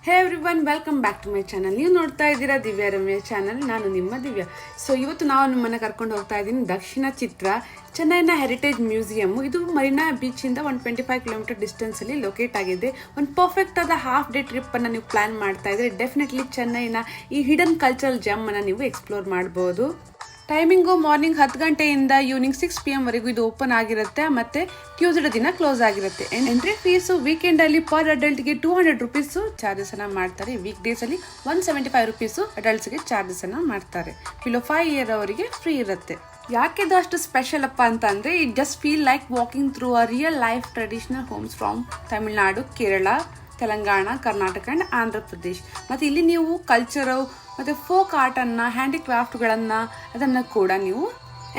Hey everyone, welcome back to my channel. ನೀವು ನೋಡ್ತಾ ಇದ್ದೀರಾ ದಿವ್ಯಾ ರಮ್ಯ ಚಾನಲ್. ನಾನು ನಿಮ್ಮ ದಿವ್ಯಾ. ಸೊ ಇವತ್ತು ನಾವು ನಿಮ್ಮನ್ನು ಕರ್ಕೊಂಡು ಹೋಗ್ತಾ ಇದ್ದೀನಿ ದಕ್ಷಿಣ ಚಿತ್ರ, ಚೆನ್ನೈನ ಹೆರಿಟೇಜ್ ಮ್ಯೂಸಿಯಮ್. ಇದು ಮರೀನಾ ಬೀಚಿಂದ 125 ಕಿಲೋಮೀಟರ್ ಡಿಸ್ಟೆನ್ಸಲ್ಲಿ ಲೊಕೇಟ್ ಆಗಿದೆ. ಒಂದು ಪರ್ಫೆಕ್ಟ್ ಆದ ಹಾಫ್ ಡೇ ಟ್ರಿಪ್ಪನ್ನು ನೀವು ಪ್ಲಾನ್ ಮಾಡ್ತಾ ಇದ್ರೆ ಡೆಫಿನೆಟ್ಲಿ ಚೆನ್ನೈನ ಈ ಹಿಡನ್ ಕಲ್ಚರಲ್ ಜಮ್ಮನ್ನು ನೀವು ಎಕ್ಸ್ಪ್ಲೋರ್ ಮಾಡ್ಬೋದು. ಟೈಮಿಂಗು ಮಾರ್ನಿಂಗ್ 10 ಗಂಟೆಯಿಂದ ಈವ್ನಿಂಗ್ 6 PM ವರೆಗೂ ಇದು ಓಪನ್ ಆಗಿರುತ್ತೆ. ಮತ್ತೆ ಟ್ಯೂಸ್ಡೇ ದಿನ ಕ್ಲೋಸ್ ಆಗಿರುತ್ತೆ. ಎಂಟ್ರಿ ಫೀಸು ವೀಕೆಂಡಲ್ಲಿ ಪರ್ ಅಡಲ್ಟ್ಗೆ 200 ರುಪೀಸು ಚಾರ್ಜಸ್ ಅನ್ನ ಮಾಡ್ತಾರೆ. ವೀಕ್ ಡೇಸ್ ಅಲ್ಲಿ 175 ರುಪೀಸು ಅಡಲ್ಟ್ಸ್ಗೆ ಚಾರ್ಜಸ್ ಅನ್ನ ಮಾಡ್ತಾರೆ. ಬಿಲೋ 5 ಇಯರ್ ಅವರಿಗೆ ಫ್ರೀ ಇರುತ್ತೆ. ಯಾಕೆ ಇದು ಅಷ್ಟು ಸ್ಪೆಷಲ್ ಅಪ್ಪ ಅಂತ ಅಂದ್ರೆ it just feel like walking through a real life traditional homes from Tamil Nadu, Kerala, Telangana, Karnataka and Andhra Pradesh. ಮತ್ತು ಇಲ್ಲಿ ನೀವು ಕಲ್ಚರು ಮತ್ತು ಫೋಕ್ ಆರ್ಟನ್ನು, ಹ್ಯಾಂಡಿಕ್ರಾಫ್ಟ್ಗಳನ್ನು ಅದನ್ನು ಕೂಡ ನೀವು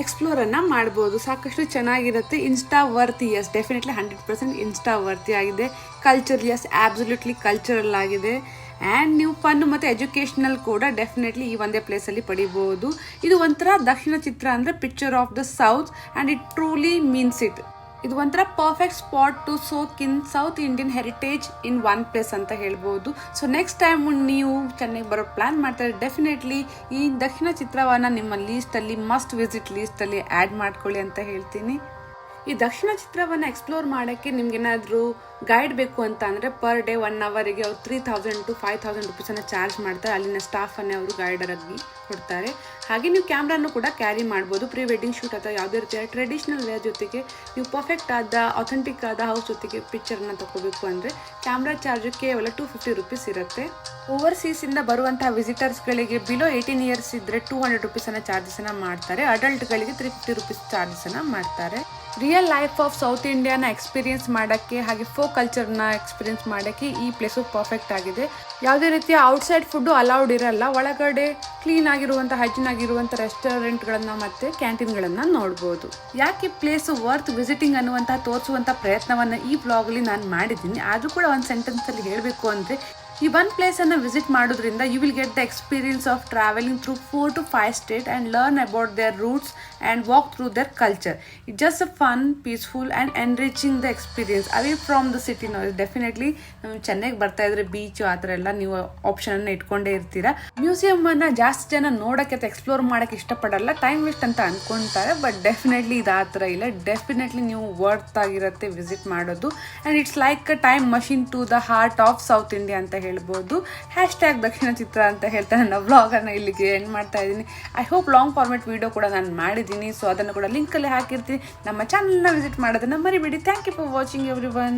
ಎಕ್ಸ್ಪ್ಲೋರನ್ನು ಮಾಡ್ಬೋದು. ಸಾಕಷ್ಟು ಚೆನ್ನಾಗಿರುತ್ತೆ. Insta worthy, yes definitely 100% insta worthy ಆಗಿದೆ. ಕಲ್ಚರ್, ಎಸ್ ಆಬ್ಸಲ್ಯೂಟ್ಲಿ ಕಲ್ಚರಲ್ ಆಗಿದೆ. ಆ್ಯಂಡ್ ನೀವು ಫನ್ ಮತ್ತು ಎಜುಕೇಷನಲ್ ಕೂಡ ಡೆಫಿನೆಟ್ಲಿ ಈ ಒಂದೇ ಪ್ಲೇಸಲ್ಲಿ ಪಡಿಬೋದು. ಇದು ಒಂಥರ ದಕ್ಷಿಣ ಚಿತ್ರ ಅಂದರೆ picture of the south and it truly means it. ಇದು ಒಂಥರ perfect spot to soak in south Indian heritage in one place ಅಂತ ಹೇಳ್ಬೋದು. ಸೊ ನೆಕ್ಸ್ಟ್ ಟೈಮ್ ನೀವು ಚೆನ್ನೈಗೆ ಬರೋ ಪ್ಲಾನ್ ಮಾಡ್ತಾರೆ ಡೆಫಿನೆಟ್ಲಿ ಈ ದಕ್ಷಿಣ ಚಿತ್ರವನ್ನು ನಿಮ್ಮ ಲೀಸ್ಟಲ್ಲಿ ಮಸ್ಟ್ ವಿಸಿಟ್ ಲೀಸ್ಟಲ್ಲಿ ಆ್ಯಡ್ ಮಾಡ್ಕೊಳ್ಳಿ ಅಂತ ಹೇಳ್ತೀನಿ. ಈ ದಕ್ಷಿಣ ಚಿತ್ರವನ್ನು ಎಕ್ಸ್ಪ್ಲೋರ್ ಮಾಡೋಕ್ಕೆ ನಿಮ್ಗೇನಾದರೂ ಗೈಡ್ ಬೇಕು ಅಂತ ಅಂದರೆ ಪರ್ ಡೇ 1 ಅವರಿಗೆ ಅವ್ರು 3000 to 5000 ರುಪೀಸನ್ನು ಚಾರ್ಜ್ ಮಾಡ್ತಾರೆ. ಅಲ್ಲಿನ ಸ್ಟಾಫನ್ನೇ ಅವರು ಗೈಡರಾಗಿ ಕೊಡ್ತಾರೆ. ಹಾಗೆ ನೀವು ಕ್ಯಾಮ್ರಾನು ಕೂಡ ಕ್ಯಾರಿ ಮಾಡ್ಬೋದು. ಪ್ರೀ ವೆಡ್ಡಿಂಗ್ ಶೂಟ್ ಅಥವಾ ಯಾವುದೇ ರೀತಿಯ ಟ್ರೆಡಿಷ್ನಲ್ ವೇರ್ ಜೊತೆಗೆ ನೀವು ಪರ್ಫೆಕ್ಟ್ ಆದ ಅಥೆಂಟಿಕ್ ಆದ ಹೌಸ್ ಜೊತೆಗೆ ಪಿಕ್ಚರ್ನ ತಗೋಬೇಕು ಅಂದರೆ ಕ್ಯಾಮ್ರಾ ಚಾರ್ಜ್ ಕೇವಲ 250 ರುಪೀಸ್ ಇರುತ್ತೆ. ಓವರ್ಸೀಸಿಂದ ಬರುವಂತಹ ವಿಸಿಟರ್ಸ್ಗಳಿಗೆ ಬಿಲೋ 18 ಇಯರ್ಸ್ ಇದ್ದರೆ 200 ರುಪೀಸನ್ನು ಚಾರ್ಜಸನ್ನು ಮಾಡ್ತಾರೆ. ಅಡಲ್ಟ್ಗಳಿಗೆ 350 ರುಪೀಸ್ ಚಾರ್ಜಸನ್ನು ಮಾಡ್ತಾರೆ. ರಿಯಲ್ ಲೈಫ್ ಆಫ್ ಸೌತ್ ಇಂಡಿಯಾನ ಎಕ್ಸ್ಪೀರಿಯನ್ಸ್ ಮಾಡೋಕ್ಕೆ ಹಾಗೆ ಫೋಕ್ ಕಲ್ಚರ್ನ ಎಕ್ಸ್ಪೀರಿಯನ್ಸ್ ಮಾಡೋಕ್ಕೆ ಈ ಪ್ಲೇಸು ಪರ್ಫೆಕ್ಟ್ ಆಗಿದೆ. ಯಾವುದೇ ರೀತಿಯ ಔಟ್ಸೈಡ್ ಫುಡ್ಡು ಅಲೌಡ್ ಇರಲ್ಲ. ಒಳಗಡೆ ಕ್ಲೀನ್ ಆಗಿರುವಂಥ ಹೈಜಿನ್ ಆಗಿರುವಂಥ ರೆಸ್ಟೋರೆಂಟ್ಗಳನ್ನು ಮತ್ತು ಕ್ಯಾಂಟೀನ್ಗಳನ್ನು ನೋಡ್ಬೋದು. ಯಾಕೆ ಪ್ಲೇಸು ವರ್ತ್ ವಿಸಿಟಿಂಗ್ ಅನ್ನುವಂಥ ತೋರಿಸುವಂಥ ಪ್ರಯತ್ನವನ್ನು ಈ ಬ್ಲಾಗಲ್ಲಿ ನಾನು ಮಾಡಿದ್ದೀನಿ. ಆದರೂ ಕೂಡ ಒಂದು ಸೆಂಟೆನ್ಸಲ್ಲಿ ಹೇಳಬೇಕು ಅಂದರೆ ಈ ಒಂದು ಪ್ಲೇಸನ್ನು ವಿಸಿಟ್ ಮಾಡೋದ್ರಿಂದ you will get the experience of travelling through 4 to 5 state and learn about their roots and walk through their culture. It just a fun, peaceful and enriching the experience away from the city. ನಾವು definitely ಚೆನ್ನೈಗೆ ಬರ್ತಾ ಇದ್ರೆ beach ಆ ಥರ ಎಲ್ಲ ನೀವು ಆಪ್ಷನನ್ನು ಇಟ್ಕೊಂಡೇ ಇರ್ತೀರಾ. ಮ್ಯೂಸಿಯಮನ್ನು ಜಾಸ್ತಿ ಜನ ನೋಡೋಕ್ಕೆ ಅಥವಾ ಎಕ್ಸ್ಪ್ಲೋರ್ ಮಾಡೋಕ್ಕೆ ಇಷ್ಟಪಡಲ್ಲ, ಟೈಮ್ ವೇಸ್ಟ್ ಅಂತ ಅಂದ್ಕೊತಾರೆ. ಬಟ್ ಡೆಫಿನೆಟ್ಲಿ ಇದು ಆ ಥರ ಇಲ್ಲ. ಡೆಫಿನೆಟ್ಲಿ ನೀವು ವರ್ತ್ ಆಗಿರುತ್ತೆ ವಿಸಿಟ್ ಮಾಡೋದು. And it's like a time machine to the heart of south India ಅಂತ ಹೇಳ್ಬೋದು. ಹ್ಯಾಶ್ಟ್ಯಾಗ್ ದಕ್ಷಿಣ ಚಿತ್ರ ಅಂತ ಹೇಳ್ತಾ ನನ್ನ ವ್ಲಾಗನ್ನು ಇಲ್ಲಿಗೆ ಎಂಡ್ ಮಾಡ್ತಾ ಇದ್ದೀನಿ. I hope long format video ಕೂಡ ನಾನು ಮಾಡಿದ್ದೀನಿ. ಸೊ ಅದನ್ನು ಕೂಡ ಲಿಂಕಲ್ಲಿ ಹಾಕಿರ್ತೀನಿ. ನಮ್ಮ ಚಾನಲ್ನ ವಿಸಿಟ್ ಮಾಡೋದನ್ನು ಮರಿಬೇಡಿ. Thank you for watching every one.